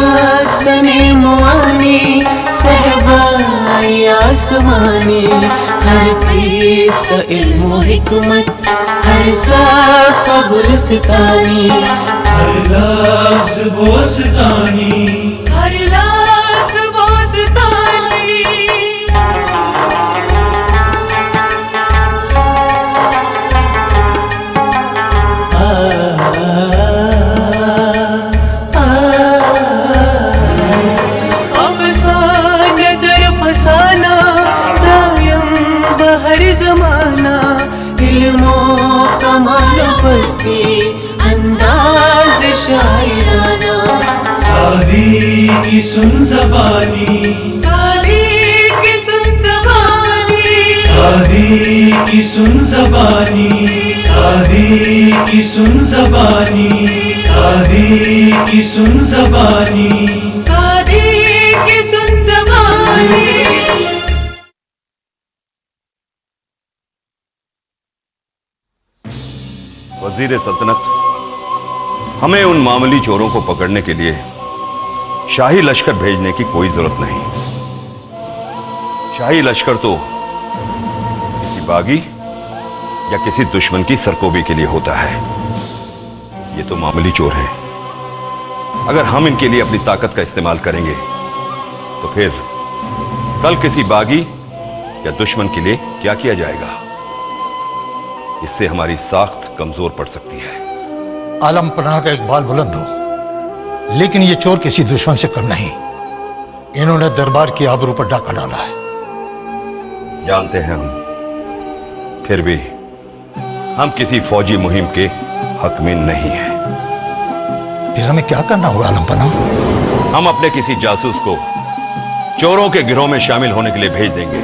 साथ सने मुआनी सहबाई आसमानी, हर पीस इल्म हिकमत हर साफ गुलस्तानी, हर लफ्ज़ बोस्तानी, हर लफ्ज़ बोस्तानी। अफसाने दर फसाना दायम बहर ज़माना, इल्मो कमाल बस्ती अंदाज़ शायराना, सादी की सुन ज़बानी, सादी की सुन ज़बानी, सादी की सुन ज़बानी, सादी की सुन ज़बानी, सादी की सुन ज़बानी। सादी की सुन ज़बानी। वजीर सल्तनत, हमें उन मामूली चोरों को पकड़ने के लिए शाही लश्कर भेजने की कोई जरूरत नहीं। शाही लश्कर तो किसी बागी या किसी दुश्मन की सरकोबी के लिए होता है। ये तो मामूली चोर हैं। अगर हम इनके लिए अपनी ताकत का इस्तेमाल करेंगे तो फिर कल किसी बागी या दुश्मन के लिए क्या किया जाएगा? इससे हमारी साख्त कमजोर पड़ सकती है। आलम पनाह का इकबाल बुलंद हो, लेकिन ये चोर किसी दुश्मन से कम नहीं। इन्होंने दरबार की आबरू पर डाका डाला है। जानते हैं हम, फिर भी हम किसी फौजी मुहिम के हक में नहीं हैं। फिर हमें क्या करना होगा आलम पनाह? हम अपने किसी जासूस को चोरों के गिरोह में शामिल होने के लिए भेज देंगे।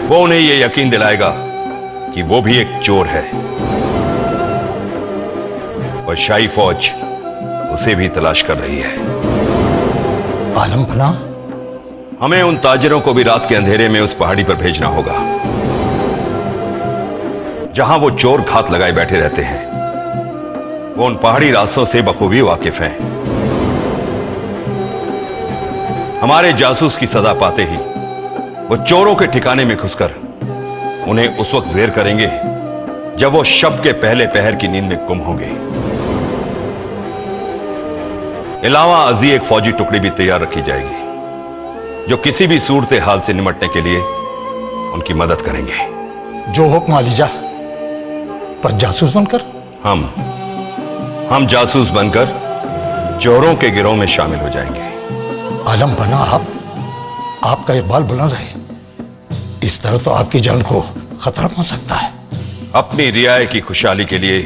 वो उन्हें यह यकीन दिलाएगा कि वो भी एक चोर है, और शाही फौज उसे भी तलाश कर रही है। आलम पनाह, हमें उन ताजिरों को भी रात के अंधेरे में उस पहाड़ी पर भेजना होगा जहां वो चोर घात लगाए बैठे रहते हैं। वो उन पहाड़ी रास्तों से बखूबी वाकिफ हैं। हमारे जासूस की सदा पाते ही वो चोरों के ठिकाने में घुसकर उन्हें उस वक्त जेर करेंगे जब वो शब के पहले पहर की नींद में गुम होंगे। अलावा अजी एक फौजी टुकड़ी भी तैयार रखी जाएगी जो किसी भी सूरत हाल से निपटने के लिए उनकी मदद करेंगे। जो हुक्म आलिजा, पर जासूस बनकर? हम जासूस बनकर चोरों के गिरोह में शामिल हो जाएंगे। आलम पनाह, आपका इकबाल बुलंद रहे। इस तरह तो आपकी जान को खतरा पहुंच सकता है। अपनी रियाए की खुशहाली के लिए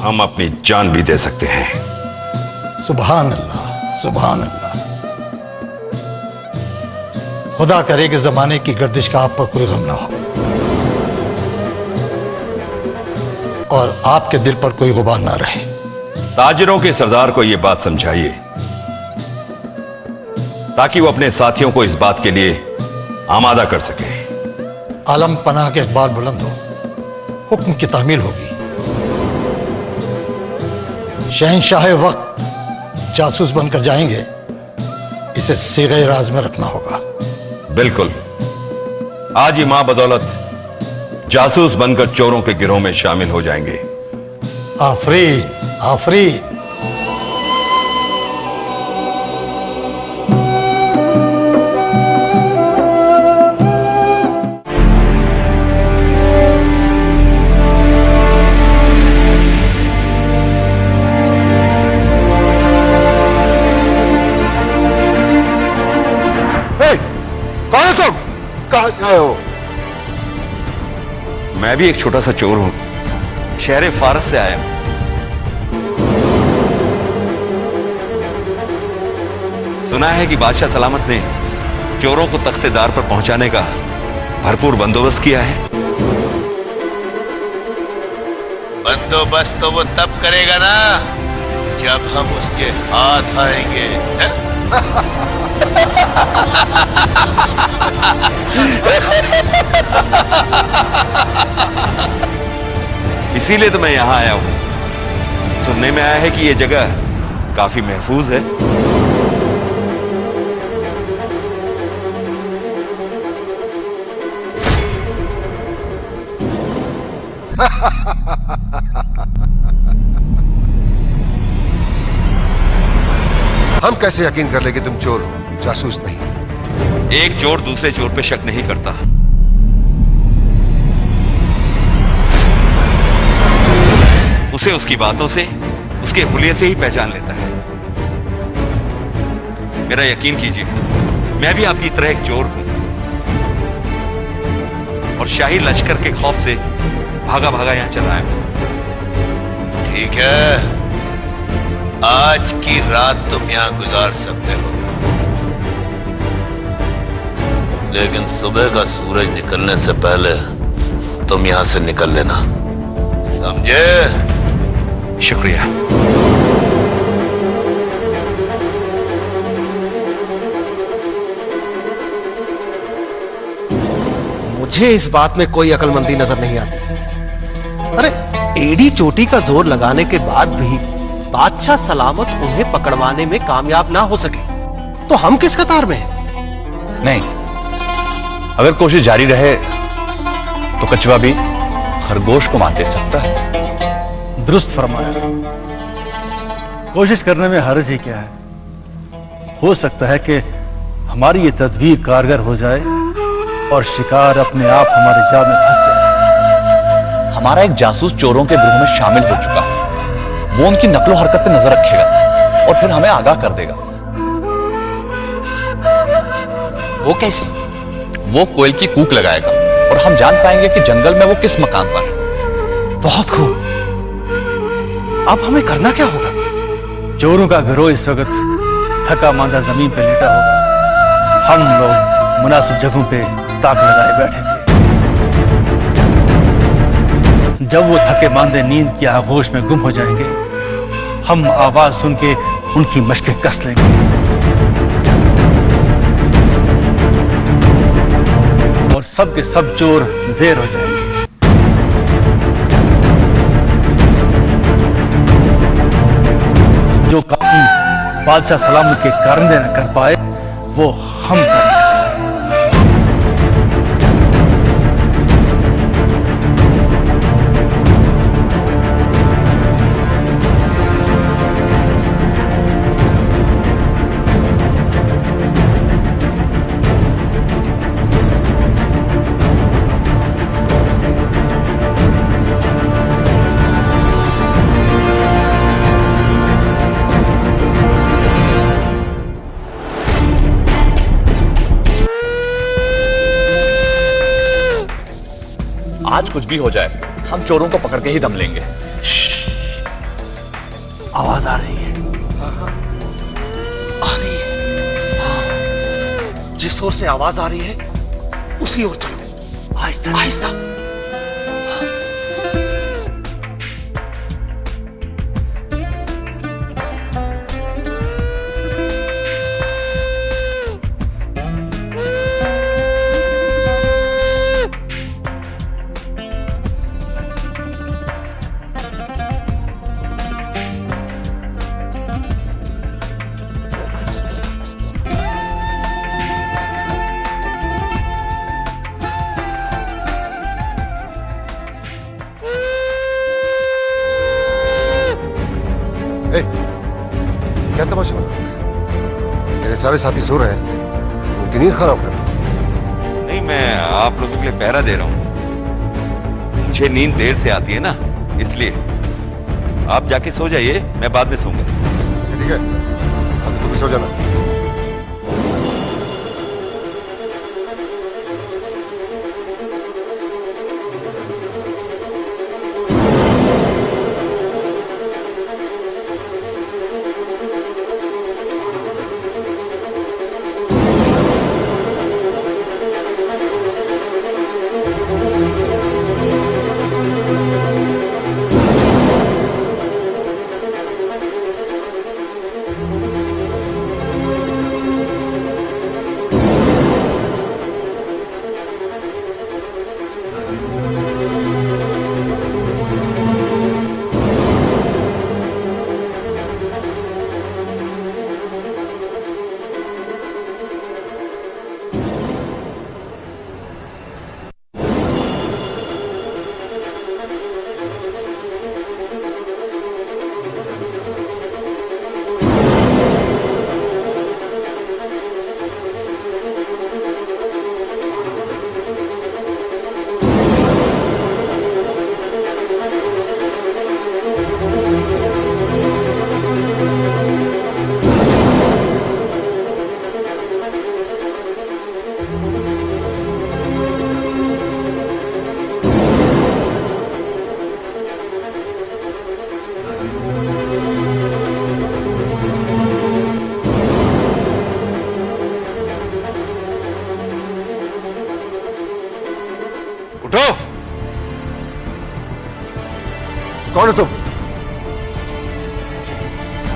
हम अपनी जान भी दे सकते हैं। सुभान अल्लाह, सुभान अल्लाह। खुदा करे कि जमाने की गर्दिश का आप पर कोई गम ना हो और आपके दिल पर कोई गुबार ना रहे। ताजिरों के सरदार को यह बात समझाइए ताकि वो अपने साथियों को इस बात के लिए आमादा कर सके। आलम पनाह के इकबाल बुलंद हो, हुक्म की तामील होगी। शहंशाह वक्त जासूस बनकर जाएंगे, इसे सीगे राज में रखना होगा। बिल्कुल, आज ही मां बदौलत जासूस बनकर चोरों के गिरोह में शामिल हो जाएंगे। आफरीन, आफरीन। कौन हो तुम? कहां से आए हो? मैं भी एक छोटा सा चोर हूं, शहर फारस से आया हूं। सुना है कि बादशाह सलामत ने चोरों को तख्तेदार पर पहुंचाने का भरपूर बंदोबस्त किया है। बंदोबस्त तो वो तब करेगा ना जब हम उसके हाथ आएंगे। इसीलिए तो मैं यहां आया हूं। सुनने में आया है कि यह जगह काफी महफूज है। हम कैसे यकीन कर ले कि तुम चोर हो, जासूस नहीं? एक चोर दूसरे चोर पे शक नहीं करता। उसे उसकी बातों से, उसके हुलिये से ही पहचान लेता है। मेरा यकीन कीजिए, मैं भी आपकी तरह एक चोर हूं और शाही लश्कर के खौफ से भागा भागा यहां चला आया हूं। ठीक है, आज की रात तुम यहां गुजार सकते हो, लेकिन सुबह का सूरज निकलने से पहले तुम यहां से निकल लेना, समझे? शुक्रिया। मुझे इस बात में कोई अकलमंदी नजर नहीं आती। अरे एड़ी चोटी का जोर लगाने के बाद भी बादशाह सलामत उन्हें पकड़वाने में कामयाब ना हो सके तो हम किस कतार में हैं? नहीं, अगर कोशिश जारी रहे तो कछुआ भी खरगोश को मात दे सकता है। दुरुस्त फरमाया। कोशिश करने में हर्ज ही क्या है? हो सकता है कि हमारी ये तदबीर कारगर हो जाए और शिकार अपने आप हमारे जाल में फंस जाए। हमारा एक जासूस चोरों के ग्रोह में शामिल हो चुका है। वो उनकी नकलो हरकत पे नजर रखेगा और फिर हमें आगाह कर देगा। वो कैसे? वो कोयल की कूक लगाएगा और हम जान पाएंगे कि जंगल में वो किस मकान पर है। बहुत खूब। अब हमें करना क्या होगा? चोरों का गिरोह इस वक्त थका मांदा जमीन पे लेटा होगा। हम लोग मुनासिब जगहों पे ताक लगाए बैठेंगे। जब वो थके मांदे नींद की आगोश में गुम हो जाएंगे, हम आवाज सुन के उनकी मशकें कस लेंगे। और सब के सब चोर जेर हो जाएंगे। जो काम बादशाह सलामत के कारंदे न कर पाए वो हम करेंगे। आज कुछ भी हो जाए, हम चोरों को पकड़ के ही दम लेंगे। आवाज आ रही है। आ रही है। हाँ। जिस ओर से आवाज आ रही है उसी ओर चलो। आहिस्ता आहिस्ता। क्या तमाशा बना रखा है? मेरे सारे साथी सो रहे हैं, उनकी नींद खराब कर। नहीं, मैं आप लोगों के लिए पहरा दे रहा हूं। मुझे नींद देर से आती है ना, इसलिए आप जाके सो जाइए, मैं बाद में सोऊंगा। ठीक है, अभी तुम भी सो जाना।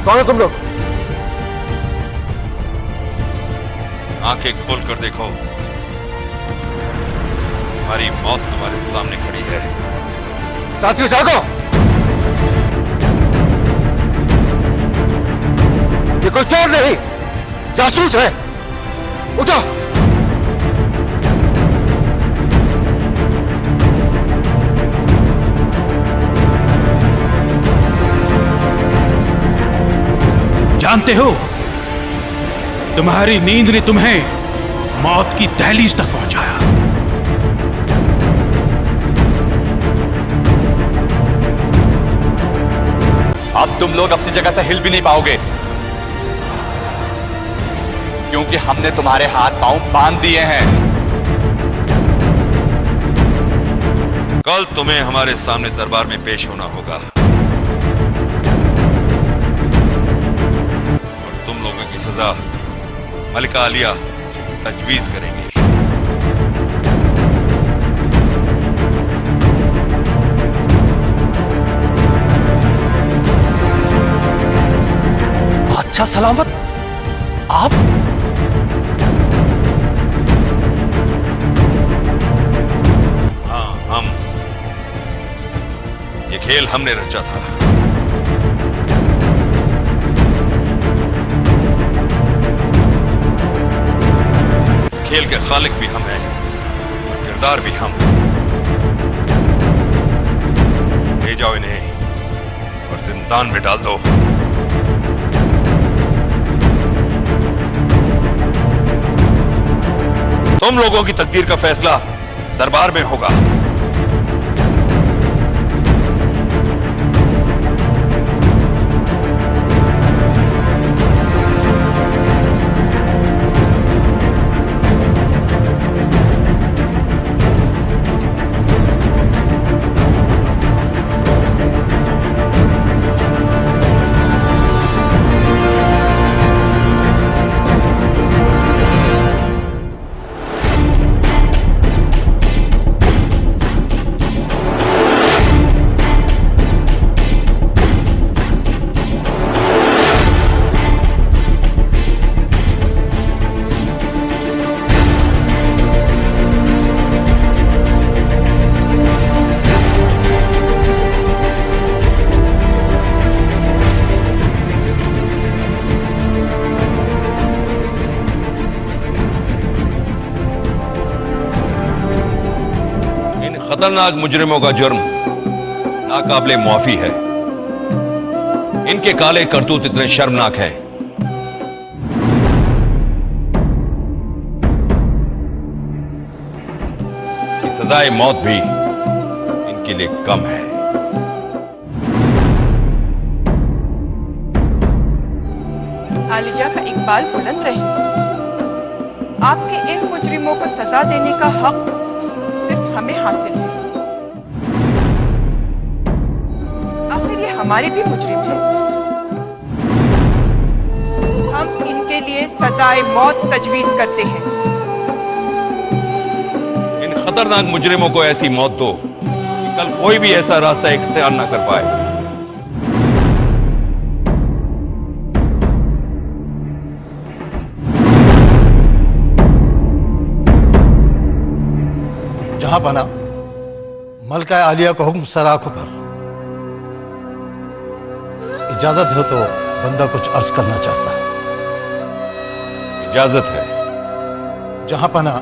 कौन है तुम लोग? आंखें खोल कर देखो, हमारी मौत तुम्हारे सामने खड़ी है। साथियों जागो, ये कोई चोर नहीं, जासूस है। उठो। जानते हो, तुम्हारी नींद ने तुम्हें मौत की दहलीज तक पहुंचाया। अब तुम लोग अपनी जगह से हिल भी नहीं पाओगे, क्योंकि हमने तुम्हारे हाथ पांव बांध दिए हैं। कल तुम्हें हमारे सामने दरबार में पेश होना होगा और तुम लोगों की सजा मलिका आलिया तजवीज करेंगे। बादशाह सलामत, आप? हाँ, हम। ये खेल हमने रचा था। इस खेल के खालिक भी हम हैं और किरदार भी हम। ले जाओ इन्हें और जिंदान में डाल दो। तुम लोगों की तकदीर का फैसला दरबार में होगा। खतरनाक मुजरिमों का जुर्म नाकाबिले मुआफी है। इनके काले करतूत इतने शर्मनाक हैं कि सजाए मौत भी इनके लिए कम है। आलिजा का इकबाल बुलंद रहे। आपके इन मुजरिमों को सजा देने का हक सिर्फ हमें हासिल है। आखिर ये हमारे भी मुजरिम हैं। हम इनके लिए सजाए मौत तजवीज करते हैं। इन खतरनाक मुजरिमों को ऐसी मौत दो कि कल कोई भी ऐसा रास्ता इख्तियार ना कर पाए। जहां बना मलका आलिया को हुक्म सर आंखों पर। इजाजत हो तो बंदा कुछ अर्ज करना चाहता है। इजाजत है। जहां पना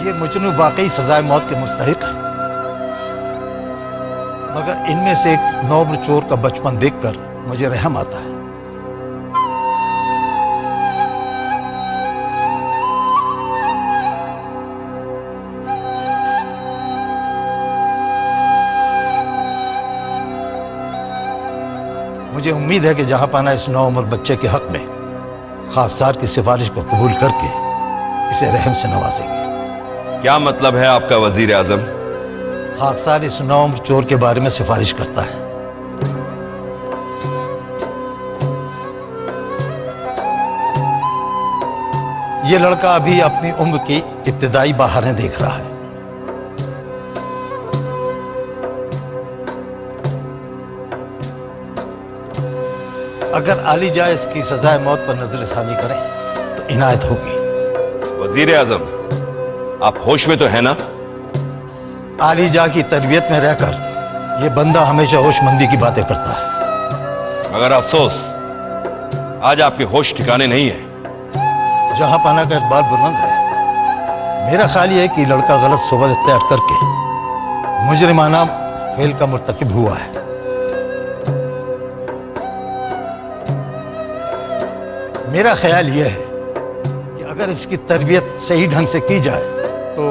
ये मुजरिम वाकई सजाए मौत के मुस्तहिक है, मगर इनमें से एक नौब्र चोर का बचपन देखकर मुझे रहम आता है। मुझे उम्मीद है कि जहां पाना इस नौ उम्र बच्चे के हक में खाकसार की सिफारिश को कबूल करके इसे रहम से नवाजेंगे। क्या मतलब है आपका वजीर आजम? खाकसार इस नौ उम्र चोर के बारे में सिफारिश करता है। यह लड़का अभी अपनी उम्र की इब्तिदाई बहारें देख रहा है। अगर आली जा इसकी सजाए मौत पर नजरसानी करें तो इनायत होगी। वजीर आजम, आप होश में तो है ना? आली जा की तरबियत में रहकर ये बंदा हमेशा होशमंदी की बातें करता है। मगर अफसोस आज आपके होश ठिकाने नहीं है। जहां पाना का इकबाल बुलंद है। मेरा ख्याल यह है कि लड़का गलत सोबत इख्तियार करके मुजरिमाना फेल का मुर्तकिब हुआ है। मेरा ख्याल यह है कि अगर इसकी तरबियत सही ढंग से की जाए तो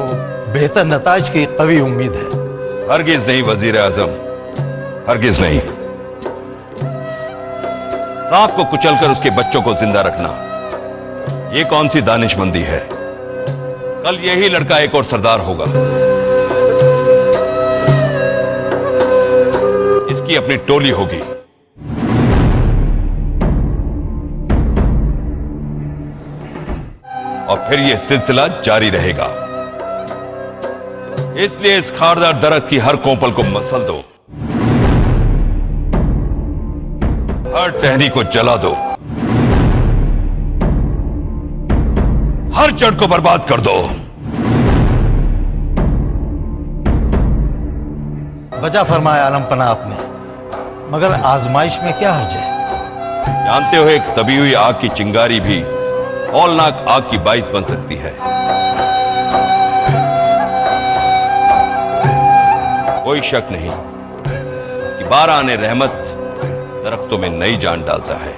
बेहतर नताज की कवी उम्मीद है। हरगिज नहीं वजीर आजम, हरगिज नहीं। सांप को कुचलकर उसके बच्चों को जिंदा रखना, ये कौन सी दानिशमंदी है? कल यही लड़का एक और सरदार होगा। इसकी अपनी टोली होगी। और फिर यह सिलसिला जारी रहेगा। इसलिए इस खारदार दरख्त की हर कोंपल को मसल दो, हर टहनी को जला दो, हर जड़ को बर्बाद कर दो। वजह फरमाया आलम पना आपने, मगर आजमाइश में क्या हर्ज है? जानते हो एक तभी हुई आग की चिंगारी भी हौलनाक आग की बाइस बन सकती है। कोई शक नहीं कि बाराने रहमत दरख्तों में नई जान डालता है।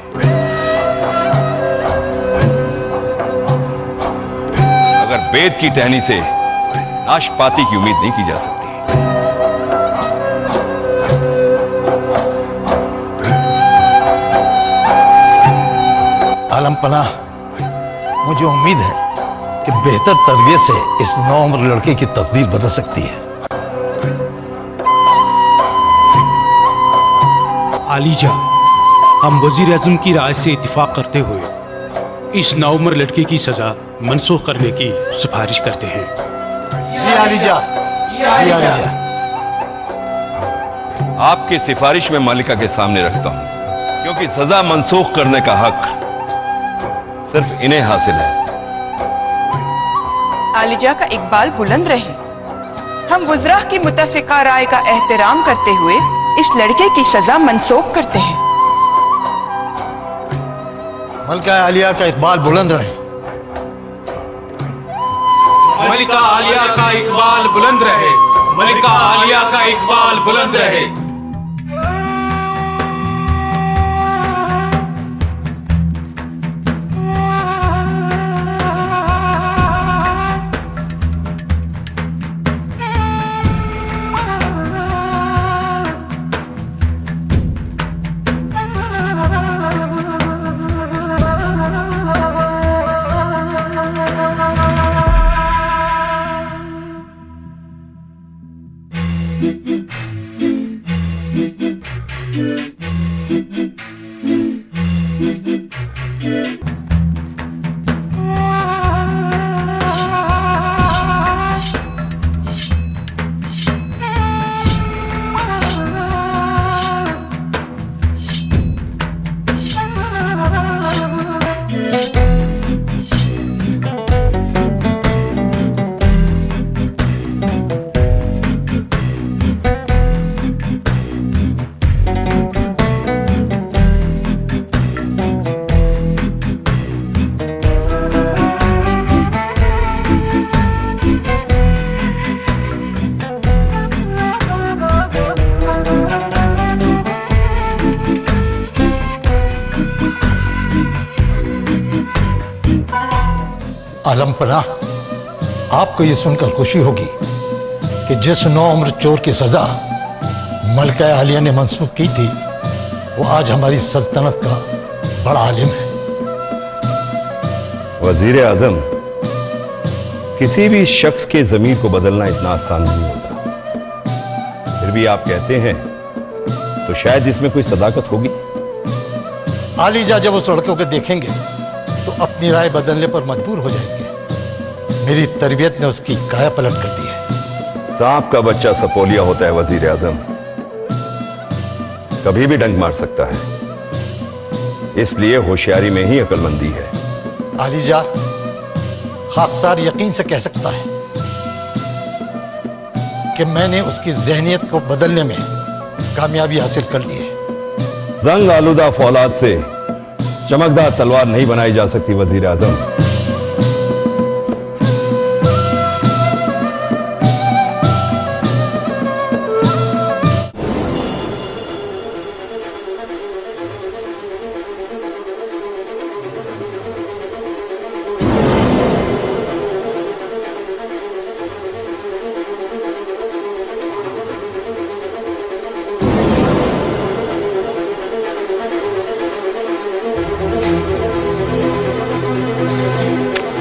अगर बेद की टहनी से नाशपाती की उम्मीद नहीं की जा सकती। आलम पनाह, मुझे उम्मीद है कि बेहतर तरबियत से इस नौउम्र लड़के की तकदीर बदल सकती है। आलीजा, हम वजीर आजम की राय से इत्तिफाक करते हुए इस नाउम्र लड़के की सजा मनसूख करने की सिफारिश करते हैं। जी आलीजा, जी आलीजा। आपकी सिफारिश में मालिका के सामने रखता हूं, क्योंकि सजा मनसूख करने का हक सिर्फ इन्हें हासिल है। आलिजा का इकबाल बुलंद रहे। हम वुज़रा की मुतफ़िका राय का एहतराम करते हुए इस लड़के की सजा मनसूख करते हैं। मलिका आलिया का इकबाल बुलंद रहे। मलिका आलिया का इकबाल बुलंद रहे। मलिका आलिया का इकबाल बुलंद रहे। आलम पनाह, आपको ये सुनकर खुशी होगी कि जिस नौउम्र चोर की सजा मलिका आलिया ने मंसूख की थी, वो आज हमारी सल्तनत का बड़ा आलिम है। वजीर आजम, किसी भी शख्स के ज़मीर को बदलना इतना आसान नहीं होता। फिर भी आप कहते हैं तो शायद इसमें कोई सदाकत होगी। आलीजा जब उस लड़के को देखेंगे तो अपनी राय बदलने पर मजबूर हो जाएंगे। मेरी तरबियत ने उसकी काया पलट कर दी है। सांप का बच्चा सपोलिया होता है वजीर आजम, कभी भी डंक मार सकता है। इसलिए होशियारी में ही अक्लमंदी है। आलिजा खाकसार यकीन से कह सकता है कि मैंने उसकी जहनियत को बदलने में कामयाबी हासिल कर ली है। जंग आलूदा फौलाद से चमकदार तलवार नहीं बनाई जा सकती वजीर आजम।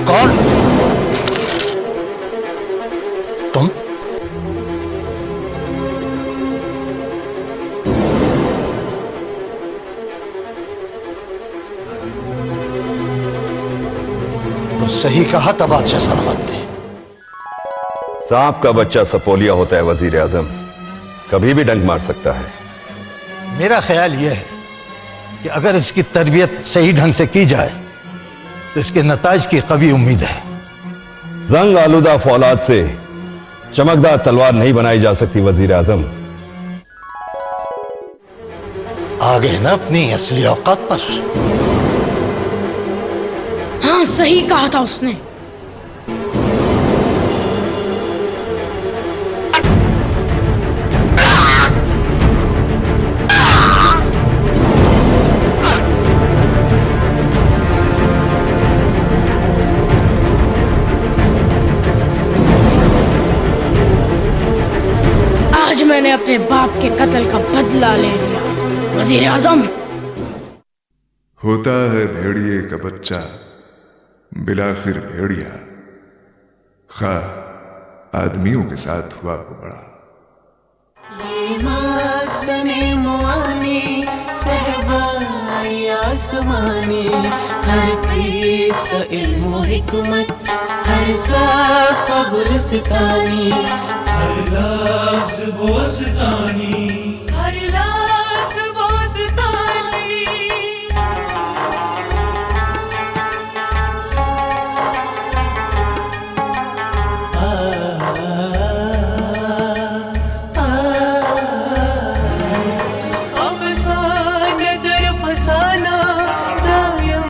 कौन? तुम? तो सही कहा था बादशाह सलामत ने। सांप का बच्चा सपोलिया होता है वजीर आजम, कभी भी डंक मार सकता है। मेरा ख्याल यह है कि अगर इसकी तरबियत सही ढंग से की जाए तो इसके नताज की कभी उम्मीद है। जंग आलूदा फौलाद से चमकदार तलवार नहीं बनाई जा सकती वजीर आजम। आ गए ना अपनी असली औकात पर। हाँ सही कहा था उसने। आज मैंने अपने बाप के कत्ल का बदला ले लिया वजीर आजम। होता है भेड़िए का बच्चा बिलाखिर भेड़िया, खा आदमियों के साथ हुआ हो बड़ा। ये माज़ने मुआनी सहबाई आसमानी, हर किस इल्म हिकमत हर साफ गुलस्तानी, हर लफ्ज़ बोस्तानी।